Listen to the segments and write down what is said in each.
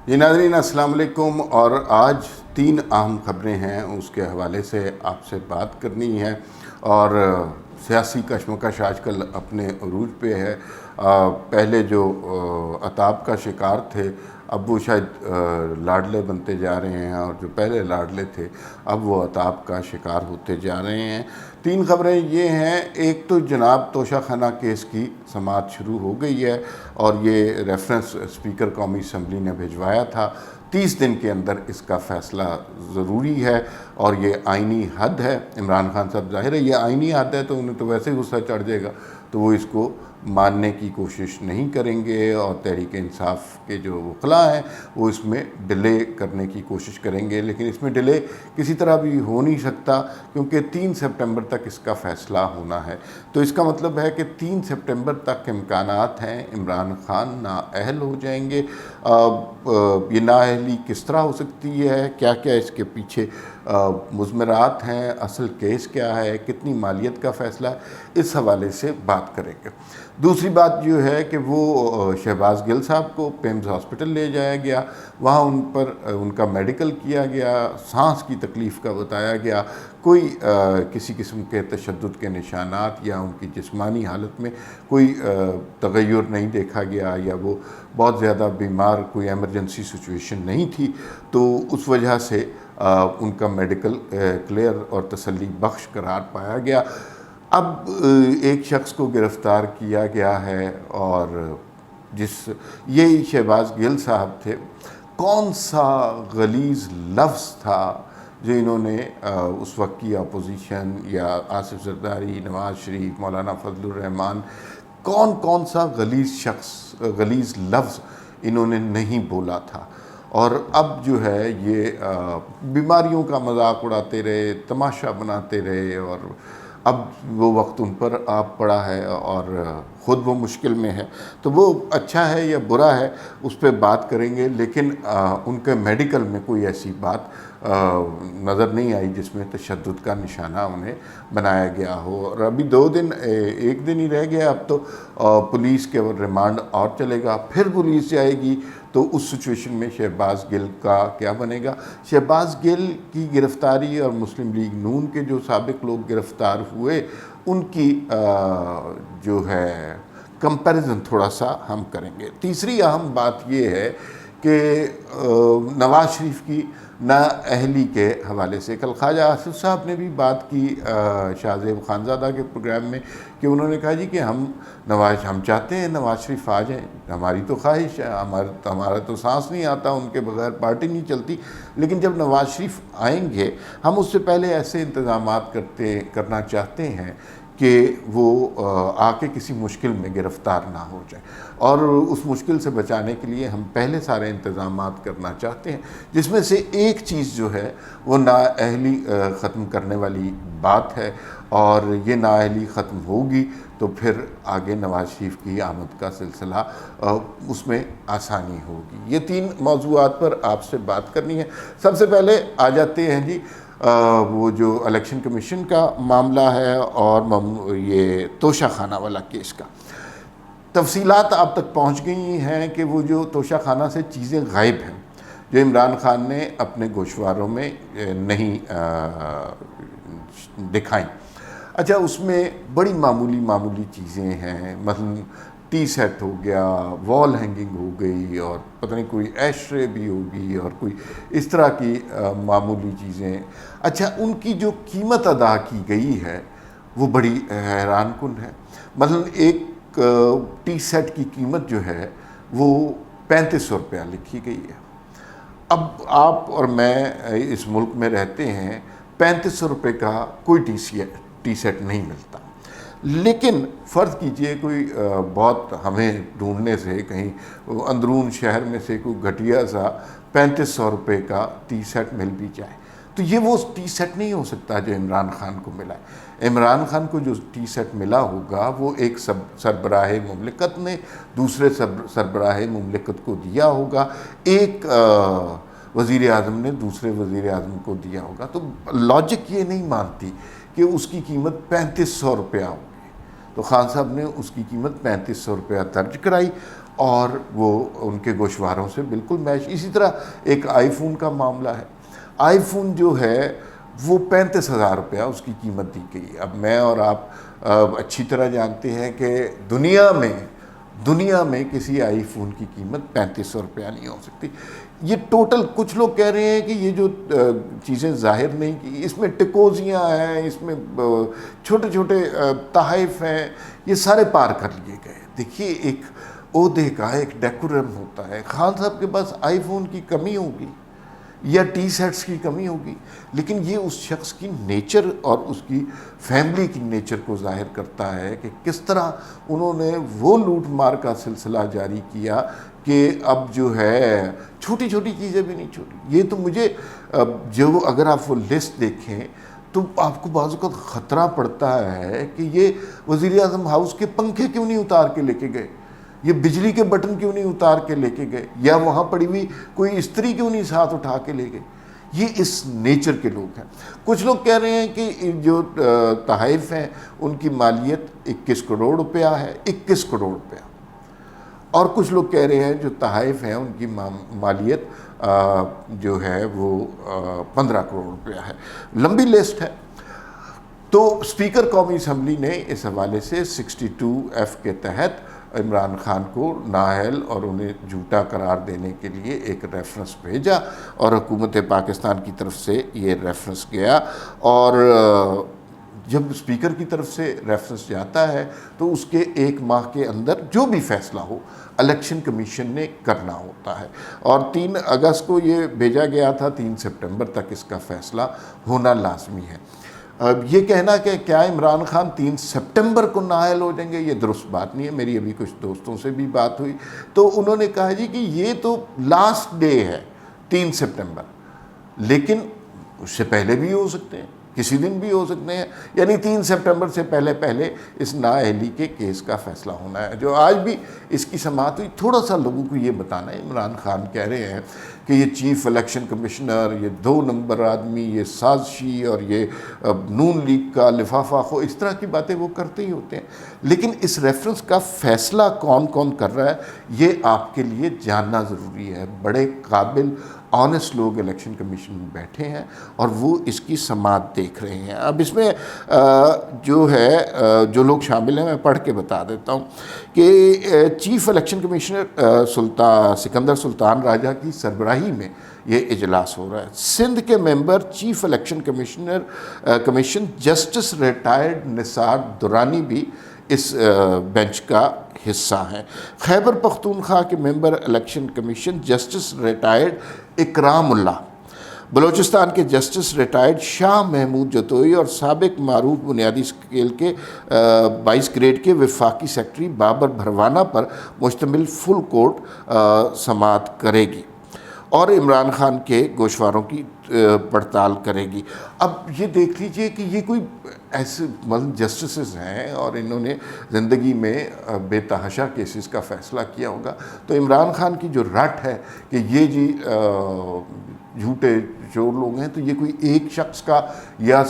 جی ناظرین السلام علیکم، اور آج 3 اہم خبریں ہیں اس کے حوالے سے آپ سے بات کرنی ہے۔ اور سیاسی کشمکش آج کل اپنے عروج پہ ہے۔ پہلے جو عتاب کا شکار تھے اب وہ شاید لاڈلے بنتے جا رہے ہیں، اور جو پہلے لاڈلے تھے اب وہ عتاب کا شکار ہوتے جا رہے ہیں۔ 3 خبریں یہ ہیں، ایک تو جناب توشہ خانہ کیس کی سماعت شروع ہو گئی ہے، اور یہ ریفرنس اسپیکر قومی اسمبلی نے بھجوایا تھا۔ 30 دن کے اندر اس کا فیصلہ ضروری ہے، اور یہ آئینی حد ہے۔ عمران خان صاحب ظاہر ہے یہ آئینی حد ہے تو انہیں تو ویسے ہی غصہ چڑھ جائے گا، تو وہ اس کو ماننے کی کوشش نہیں کریں گے، اور تحریک انصاف کے جو وکلاء ہیں وہ اس میں ڈیلے کرنے کی کوشش کریں گے، لیکن اس میں ڈیلے کسی طرح بھی ہو نہیں سکتا کیونکہ 3 سپٹمبر تک اس کا فیصلہ ہونا ہے۔ تو اس کا مطلب ہے کہ 3 سپٹمبر تک امکانات ہیں عمران خان نااہل ہو جائیں گے۔ یہ نااہلی کس طرح ہو سکتی ہے، کیا کیا اس کے پیچھے مضمرات ہیں، اصل کیس کیا ہے، کتنی مالیت کا فیصلہ ہے، اس حوالے سے بات کریں گے۔ دوسری بات جو ہے کہ وہ شہباز گل صاحب کو پیمز ہاسپٹل لے جایا گیا، وہاں ان کا میڈیکل کیا گیا، سانس کی تکلیف کا بتایا گیا، کوئی کسی قسم کے تشدد کے نشانات یا ان کی جسمانی حالت میں کوئی تغیر نہیں دیکھا گیا، یا وہ بہت زیادہ بیمار، کوئی ایمرجنسی سچویشن نہیں تھی، تو اس وجہ سے ان کا میڈیکل کلیئر اور تسلی بخش قرار پایا گیا۔ اب ایک شخص کو گرفتار کیا گیا ہے، اور یہی شہباز گل صاحب تھے۔ کون سا غلیظ لفظ تھا جو انہوں نے اس وقت کی اپوزیشن یا آصف زرداری، نواز شریف، مولانا فضل الرحمان، کون سا غلیظ لفظ انہوں نے نہیں بولا تھا، اور اب جو ہے یہ بیماریوں کا مذاق اڑاتے رہے، تماشا بناتے رہے، اور اب وہ وقت ان پر آ پڑا ہے اور خود وہ مشکل میں ہے۔ تو وہ اچھا ہے یا برا ہے اس پہ بات کریں گے، لیکن ان کے میڈیکل میں کوئی ایسی بات نظر نہیں آئی جس میں تشدد کا نشانہ انہیں بنایا گیا ہو۔ اور ابھی 2 دن، 1 دن ہی رہ گیا اب تو، پولیس کے ریمانڈ اور چلے گا، پھر پولیس جائے گی، تو اس سچویشن میں شہباز گل کا کیا بنے گا؟ شہباز گل کی گرفتاری اور مسلم لیگ نون کے جو سابق لوگ گرفتار ہوئے ان کی جو ہے کمپیریزن تھوڑا سا ہم کریں گے۔ تیسری اہم بات یہ ہے کہ نواز شریف کی نااہلی کے حوالے سے کل خواجہ آصف صاحب نے بھی بات کی شاہ زیب خانزادہ کے پروگرام میں، کہ انہوں نے کہا جی کہ ہم چاہتے ہیں نواز شریف آ جائیں، ہماری تو خواہش ہے، ہمارا تو سانس نہیں آتا، ان کے بغیر پارٹی نہیں چلتی، لیکن جب نواز شریف آئیں گے ہم اس سے پہلے ایسے انتظامات کرنا چاہتے ہیں کہ وہ آ کے کسی مشکل میں گرفتار نہ ہو جائے، اور اس مشکل سے بچانے کے لیے ہم پہلے سارے انتظامات کرنا چاہتے ہیں، جس میں سے ایک چیز جو ہے وہ نااہلی ختم کرنے والی بات ہے، اور یہ نااہلی ختم ہوگی تو پھر آگے نواز شریف کی آمد کا سلسلہ اس میں آسانی ہوگی۔ یہ 3 موضوعات پر آپ سے بات کرنی ہے۔ سب سے پہلے آ جاتے ہیں جی وہ جو الیکشن کمیشن کا معاملہ ہے، اور یہ توشہ خانہ والا کیس کا تفصیلات آپ تک پہنچ گئی ہیں کہ وہ جو توشہ خانہ سے چیزیں غائب ہیں جو عمران خان نے اپنے گوشواروں میں نہیں دکھائیں۔ اچھا، اس میں بڑی معمولی چیزیں ہیں، مثلا ٹی سیٹ ہو گیا، وال ہینگنگ ہو گئی، اور پتہ نہیں کوئی ایشٹرے بھی ہوگی، اور کوئی اس طرح کی معمولی چیزیں۔ اچھا، ان کی جو قیمت ادا کی گئی ہے وہ بڑی حیران کن ہے۔ مثلا ایک ٹی سیٹ کی قیمت جو ہے وہ 3500 روپیہ لکھی گئی ہے۔ اب آپ اور میں اس ملک میں رہتے ہیں، 3500 روپے کا کوئی ٹی سیٹ نہیں ملتا، لیکن فرض کیجئے کوئی بہت ہمیں ڈھونڈنے سے کہیں اندرون شہر میں سے کوئی گھٹیا سا 3500 روپے کا ٹی سیٹ مل بھی جائے، تو یہ وہ ٹی سیٹ نہیں ہو سکتا جو عمران خان کو ملا ہے۔ عمران خان کو جو ٹی سیٹ ملا ہوگا وہ ایک سربراہ مملکت نے دوسرے سربراہ مملکت کو دیا ہوگا، ایک وزیر اعظم نے دوسرے وزیر اعظم کو دیا ہوگا، تو لاجک یہ نہیں مانتی کہ اس کی قیمت 3500 روپیہ ہوگی۔ تو خان صاحب نے اس کی قیمت 3500 روپیہ درج کرائی، اور وہ ان کے گوشواروں سے بالکل میچ. اسی طرح ایک آئی فون کا معاملہ ہے. آئی فون جو ہے وہ 35,000 روپیہ اس کی قیمت دی گئی. اب میں اور آپ اچھی طرح جانتے ہیں کہ دنیا میں کسی آئی فون کی قیمت 3500 روپیہ نہیں ہو سکتی. یہ ٹوٹل کچھ لوگ کہہ رہے ہیں کہ یہ جو چیزیں ظاہر نہیں کی، اس میں ٹکوزیاں ہیں، اس میں چھوٹے چھوٹے تحائف ہیں، یہ سارے پار کر لیے گئے. دیکھیے ایک عہدے کا ایک ڈیکورم ہوتا ہے. خان صاحب کے پاس آئی فون کی کمی ہوگی یا ٹی سیٹس کی کمی ہوگی، لیکن یہ اس شخص کی نیچر اور اس کی فیملی کی نیچر کو ظاہر کرتا ہے کہ کس طرح انہوں نے وہ لوٹ مار کا سلسلہ جاری کیا کہ اب جو ہے چھوٹی چھوٹی چیزیں بھی نہیں چھوٹی. یہ تو مجھے جو اگر آپ وہ لسٹ دیکھیں تو آپ کو بعض اوقات خطرہ پڑتا ہے کہ یہ وزیر اعظم ہاؤس کے پنکھے کیوں نہیں اتار کے لے کے گئے، یہ بجلی کے بٹن کیوں نہیں اتار کے لے کے گئے، یا وہاں پڑی ہوئی کوئی استری کیوں نہیں ساتھ اٹھا کے لے گئے. یہ اس نیچر کے لوگ ہیں. کچھ لوگ کہہ رہے ہیں کہ جو تحائف ہیں ان کی مالیت 21 کروڑ روپیہ ہے، 21 کروڑ روپیہ. اور کچھ لوگ کہہ رہے ہیں جو تحائف ہیں ان کی مالیت جو ہے وہ 15 کروڑ روپیہ ہے. لمبی لسٹ ہے. تو اسپیکر قومی اسمبلی نے اس حوالے سے 62F کے تحت عمران خان کو نااہل اور انہیں جھوٹا قرار دینے کے لیے ایک ریفرنس بھیجا، اور حکومت پاکستان کی طرف سے یہ ریفرنس گیا. اور جب اسپیکر کی طرف سے ریفرنس جاتا ہے تو اس کے 1 ماہ کے اندر جو بھی فیصلہ ہو الیکشن کمیشن نے کرنا ہوتا ہے. اور 3 اگست کو یہ بھیجا گیا تھا، 3 سپٹمبر تک اس کا فیصلہ ہونا لازمی ہے. اب یہ کہنا کہ کیا عمران خان 3 سپٹمبر کو نااہل ہو جائیں گے، یہ درست بات نہیں ہے. میری ابھی کچھ دوستوں سے بھی بات ہوئی تو انہوں نے کہا جی کہ یہ تو لاسٹ ڈے ہے 3 سپٹمبر، لیکن اس سے پہلے بھی ہو سکتے ہیں، کسی دن بھی ہو سکتے ہیں. یعنی 3 سپٹمبر سے پہلے اس نااہلی کے کیس کا فیصلہ ہونا ہے. جو آج بھی اس کی سماعت ہوئی، تھوڑا سا لوگوں کو یہ بتانا ہے. عمران خان کہہ رہے ہیں کہ یہ چیف الیکشن کمشنر، یہ 2 نمبر آدمی، یہ سازشی اور یہ نون لیگ کا لفافہ خو، اس طرح کی باتیں وہ کرتے ہی ہوتے ہیں. لیکن اس ریفرنس کا فیصلہ کون کون کر رہا ہے یہ آپ کے لیے جاننا ضروری ہے. بڑے قابل آنیسٹ لوگ الیکشن کمیشن میں بیٹھے ہیں اور وہ اس کی سماعت دیکھ رہے ہیں. اب اس میں جو لوگ شامل ہیں میں پڑھ کے بتا دیتا ہوں کہ چیف الیکشن کمشنر سکندر سلطان راجہ کی سربراہی میں یہ اجلاس ہو رہا ہے. سندھ کے member chief election commission justice retired Nisar Durrani بھی اس بینچ کا حصہ ہیں. خیبر پختونخوا کے member election commission justice retired Ikram Ullah, Balochistan کے جسٹس ریٹائرڈ شاہ محمود جتوئی اور سابق معروف بنیادی اسکیل کے 22 گریڈ کے وفاقی سیکرٹری بابر بھروانہ پر مشتمل فل کورٹ سماعت کرے گی اور عمران خان کے گوشواروں کی پڑتال کرے گی. اب یہ دیکھ لیجئے کہ یہ کوئی ایسے جسٹسز ہیں اور انہوں نے زندگی میں بے تحاشا کیسز کا فیصلہ کیا ہوگا. تو عمران خان کی جو رٹ ہے کہ یہ جی جھوٹے چور لوگ ہیں، تو یہ کوئی ایک شخص کا یا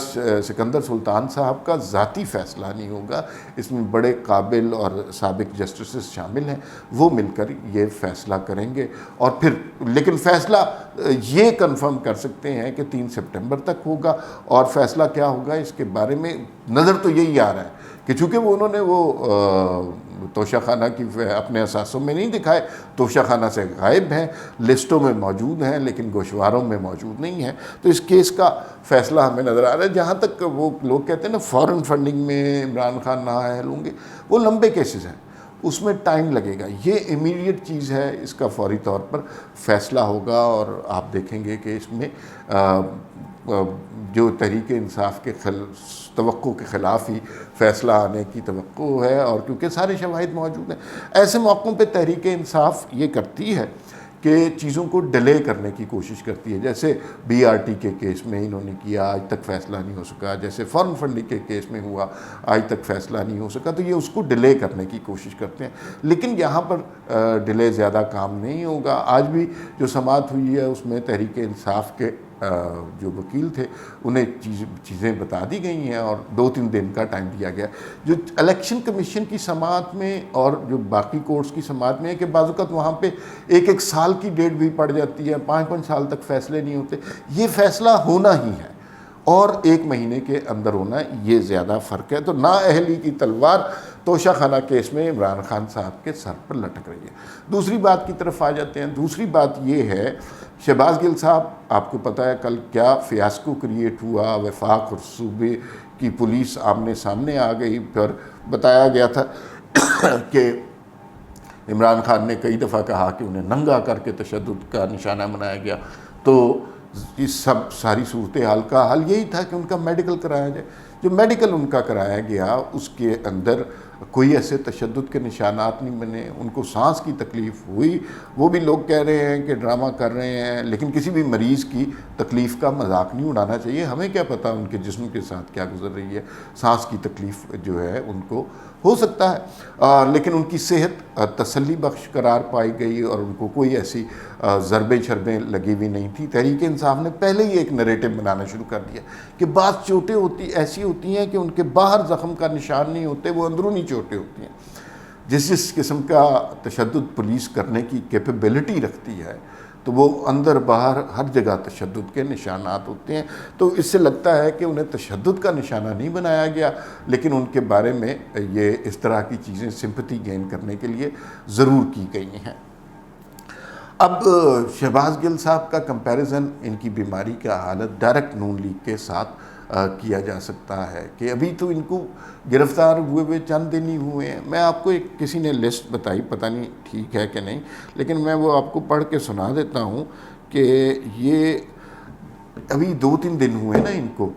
سکندر سلطان صاحب کا ذاتی فیصلہ نہیں ہوگا. اس میں بڑے قابل اور سابق جسٹسز شامل ہیں، وہ مل کر یہ فیصلہ کریں گے. اور پھر لیکن فیصلہ یہ کنفرم کر سکتے ہیں کہ 3 سپٹمبر تک ہوگا. اور فیصلہ کیا ہوگا اس کے بارے میں نظر تو یہی آ رہا ہے کہ چونکہ انہوں نے وہ توشہ خانہ کی اپنے اثاثوں میں نہیں دکھائے، توشہ خانہ سے غائب ہیں، لسٹوں میں موجود ہیں لیکن گوشواروں میں موجود نہیں ہیں. تو اس کیس کا فیصلہ ہمیں نظر آ رہا ہے. جہاں تک وہ لوگ کہتے ہیں نا فارن فنڈنگ میں عمران خان نااہل ہوں گے، وہ لمبے کیسز ہیں، اس میں ٹائم لگے گا. یہ امیڈیٹ چیز ہے، اس کا فوری طور پر فیصلہ ہوگا. اور آپ دیکھیں گے کہ اس میں جو تحریک انصاف کے توقع کے خلاف ہی فیصلہ آنے کی توقع ہے. اور کیونکہ سارے شواہد موجود ہیں، ایسے موقعوں پہ تحریک انصاف یہ کرتی ہے کہ چیزوں کو ڈیلے کرنے کی کوشش کرتی ہے. جیسے BRT کے کیس میں انہوں نے کیا، آج تک فیصلہ نہیں ہو سکا. جیسے فارن فنڈنگ کے کیس میں ہوا، آج تک فیصلہ نہیں ہو سکا. تو یہ اس کو ڈیلے کرنے کی کوشش کرتے ہیں. لیکن یہاں پر ڈیلے زیادہ کام نہیں ہوگا. آج بھی جو سماعت ہوئی ہے اس میں تحریک انصاف کے جو وکیل تھے انہیں چیزیں بتا دی گئی ہیں اور 2-3 دن کا ٹائم دیا گیا. جو الیکشن کمیشن کی سماعت میں اور جو باقی کورٹس کی سماعت میں ہے کہ بعض اوقات وہاں پہ 1 سال کی ڈیٹ بھی پڑ جاتی ہے, 5 سال تک فیصلے نہیں ہوتے. یہ فیصلہ ہونا ہی ہے اور 1 مہینے کے اندر ہونا, یہ زیادہ فرق ہے. تو نااہلی کی تلوار توشہ خانہ کیس میں عمران خان صاحب کے سر پر لٹک رہی ہے. دوسری بات کی طرف آ جاتے ہیں. دوسری بات یہ ہے, شہباز گل صاحب آپ کو پتہ ہے کل کیا فیاسکو کریٹ ہوا, وفاق اور صوبے کی پولیس آمنے سامنے آ گئی. پھر بتایا گیا تھا کہ عمران خان نے کئی دفعہ کہا کہ انہیں ننگا کر کے تشدد کا نشانہ بنایا گیا. تو اس ساری صورتحال کا حل یہی تھا کہ ان کا میڈیکل کرایا جائے. جو میڈیکل ان کا کرایا گیا اس کے اندر کوئی ایسے تشدد کے نشانات نہیں بنے. ان کو سانس کی تکلیف ہوئی, وہ بھی لوگ کہہ رہے ہیں کہ ڈرامہ کر رہے ہیں, لیکن کسی بھی مریض کی تکلیف کا مذاق نہیں اڑانا چاہیے. ہمیں کیا پتہ ان کے جسم کے ساتھ کیا گزر رہی ہے. سانس کی تکلیف جو ہے ان کو ہو سکتا ہے, لیکن ان کی صحت تسلی بخش قرار پائی گئی اور ان کو کوئی ایسی ضربیں چھربیں لگی ہوئی نہیں تھی. تحریک انصاف نے پہلے ہی ایک نریٹو بنانا شروع کر دیا کہ بعض چوٹیں ایسی ہوتی ہیں کہ ان کے باہر زخم کا نشان نہیں ہوتے, وہ اندرونی چوٹیں ہوتی ہیں. جس قسم کا تشدد پولیس کرنے کی کیپیبلٹی رکھتی ہے تو وہ اندر باہر ہر جگہ تشدد کے نشانات ہوتے ہیں. تو اس سے لگتا ہے کہ انہیں تشدد کا نشانہ نہیں بنایا گیا, لیکن ان کے بارے میں یہ اس طرح کی چیزیں سمپتھی گین کرنے کے لیے ضرور کی گئی ہیں. اب شہباز گل صاحب کا کمپیریزن ان کی بیماری کا حالت ڈائریکٹ نون لیگ کے ساتھ کیا جا سکتا ہے کہ ابھی تو ان کو گرفتار ہوئے چند دن ہی ہوئے ہیں. میں آپ کو کسی نے لسٹ بتائی, پتہ نہیں ٹھیک ہے کہ نہیں, لیکن میں وہ آپ کو پڑھ کے سنا دیتا ہوں کہ یہ ابھی 2-3 دن ہوئے نا ان کو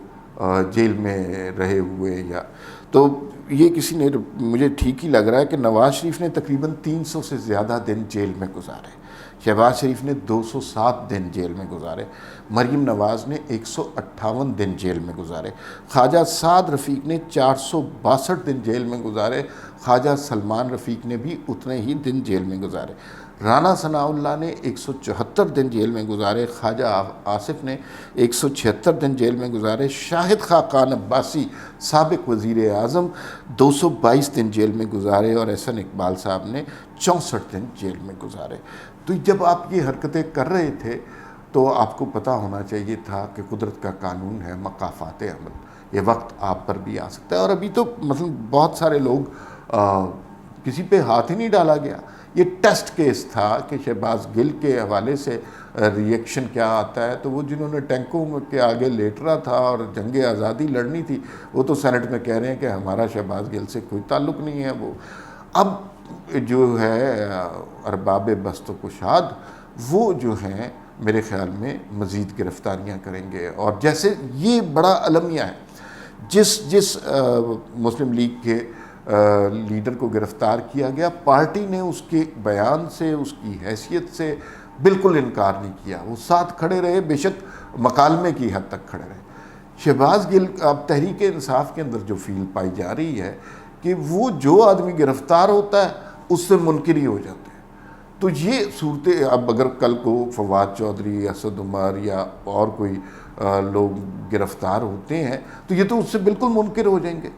جیل میں رہے ہوئے. یا تو یہ کسی نے, مجھے ٹھیک ہی لگ رہا ہے کہ نواز شریف نے تقریباً 300 سے زیادہ دن جیل میں گزارے, شہباز شریف نے 207 دن جیل میں گزارے, مریم نواز نے 158 دن جیل میں گزارے, خواجہ سعد رفیق نے 462 دن جیل میں گزارے, خواجہ سلمان رفیق نے بھی اتنے ہی دن جیل میں گزارے, رانا ثناء اللہ نے 174 دن جیل میں گزارے, خواجہ آصف نے 176 دن جیل میں گزارے, شاہد خاقان عباسی سابق وزیر اعظم 222 دن جیل میں گزارے اور احسن اقبال صاحب نے 64 دن جیل میں گزارے. تو جب آپ یہ حرکتیں کر رہے تھے تو آپ کو پتہ ہونا چاہیے تھا کہ قدرت کا قانون ہے مقافات عمل, یہ وقت آپ پر بھی آ سکتا ہے. اور ابھی تو مثلا بہت سارے لوگ کسی پہ ہاتھ ہی نہیں ڈالا گیا. یہ ٹیسٹ کیس تھا کہ شہباز گل کے حوالے سے ریئیکشن کیا آتا ہے. تو وہ جنہوں نے ٹینکوں کے آگے لیٹنا تھا اور جنگ آزادی لڑنی تھی, وہ تو سینٹ میں کہہ رہے ہیں کہ ہمارا شہباز گل سے کوئی تعلق نہیں ہے. وہ اب جو ہے ارباب بست و کشاد وہ جو ہیں میرے خیال میں مزید گرفتاریاں کریں گے. اور جیسے یہ بڑا المیہ ہے, جس مسلم لیگ کے لیڈر کو گرفتار کیا گیا, پارٹی نے اس کے بیان سے, اس کی حیثیت سے بالکل انکار نہیں کیا. وہ ساتھ کھڑے رہے, بے شک مکالمے کی حد تک کھڑے رہے. شہباز گل اب تحریک انصاف کے اندر جو فیل پائی جا رہی ہے کہ وہ جو آدمی گرفتار ہوتا ہے اس سے منکر ہی ہو جاتے ہیں. تو یہ صورتیں, اب اگر کل کو فواد چودھری, اسد عمر یا اور کوئی لوگ گرفتار ہوتے ہیں تو یہ تو اس سے بالکل منکر ہو جائیں گے.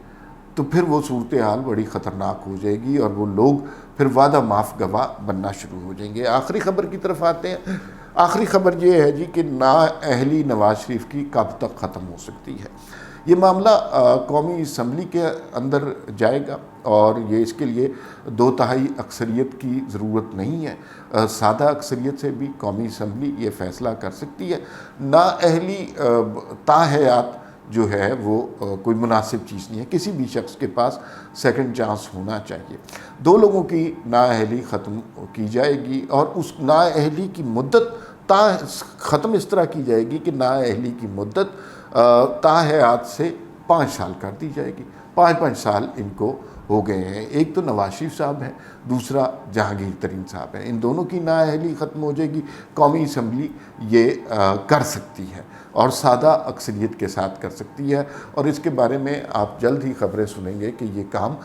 تو پھر وہ صورتحال بڑی خطرناک ہو جائے گی اور وہ لوگ پھر وعدہ معاف گواہ بننا شروع ہو جائیں گے. آخری خبر کی طرف آتے ہیں. آخری خبر یہ ہے جی کہ نااہلی نواز شریف کی کب تک ختم ہو سکتی ہے. یہ معاملہ قومی اسمبلی کے اندر جائے گا اور یہ اس کے لیے 2/3 اکثریت کی ضرورت نہیں ہے. سادہ اکثریت سے بھی قومی اسمبلی یہ فیصلہ کر سکتی ہے. نااہلی تاحیات جو ہے وہ کوئی مناسب چیز نہیں ہے. کسی بھی شخص کے پاس سیکنڈ چانس ہونا چاہیے. 2 لوگوں کی نااہلی ختم کی جائے گی اور اس نااہلی کی مدت ختم اس طرح کی جائے گی کہ نااہلی کی مدت تاحیات سے 5 سال کر دی جائے گی. 5 سال ان کو ہو گئے ہیں. ایک تو نواز شریف صاحب ہیں, دوسرا جہانگیر ترین صاحب ہیں. ان دونوں کی نااہلی ختم ہو جائے گی. قومی اسمبلی یہ کر سکتی ہے اور سادہ اکثریت کے ساتھ کر سکتی ہے. اور اس کے بارے میں آپ جلد ہی خبریں سنیں گے کہ یہ کام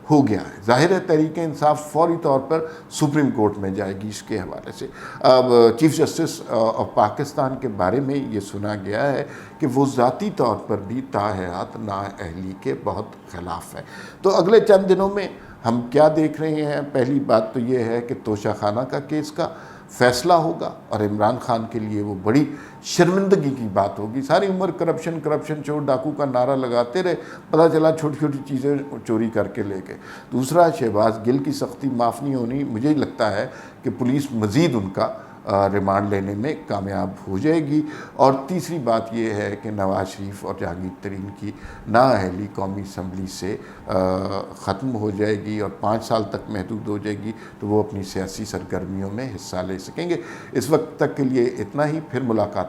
ہو گیا ہے۔ ظاہر ہے تحریک انصاف فوری طور پر سپریم کورٹ میں جائے گی اس کے حوالے سے۔ اب چیف جسٹس آف پاکستان کے بارے میں یہ سنا گیا ہے کہ وہ ذاتی طور پر بھی تاحیات نااہلی کے بہت خلاف ہے۔ تو اگلے چند دنوں میں ہم کیا دیکھ رہے ہیں؟ پہلی بات تو یہ ہے کہ توشہ خانہ کا کیس کا فیصلہ ہوگا اور عمران خان کے لیے وہ بڑی شرمندگی کی بات ہوگی۔ ساری عمر کرپشن کرپشن چور ڈاکو کا نعرہ لگاتے رہے، پتہ چلا چھوٹی چھوٹی چیزیں چوری کر کے لے گئے۔ دوسرا، شہباز گل کی سختی معاف نہیں ہونی۔ مجھے لگتا ہے کہ پولیس مزید ان کا ریمانڈ لینے میں کامیاب ہو جائے گی۔ اور تیسری بات یہ ہے کہ نواز شریف اور جہانگیر ترین کی نااہلی قومی اسمبلی سے ختم ہو جائے گی اور 5 سال تک محدود ہو جائے گی، تو وہ اپنی سیاسی سرگرمیوں میں حصہ لے سکیں گے۔ اس وقت تک کے لیے اتنا ہی، پھر ملاقات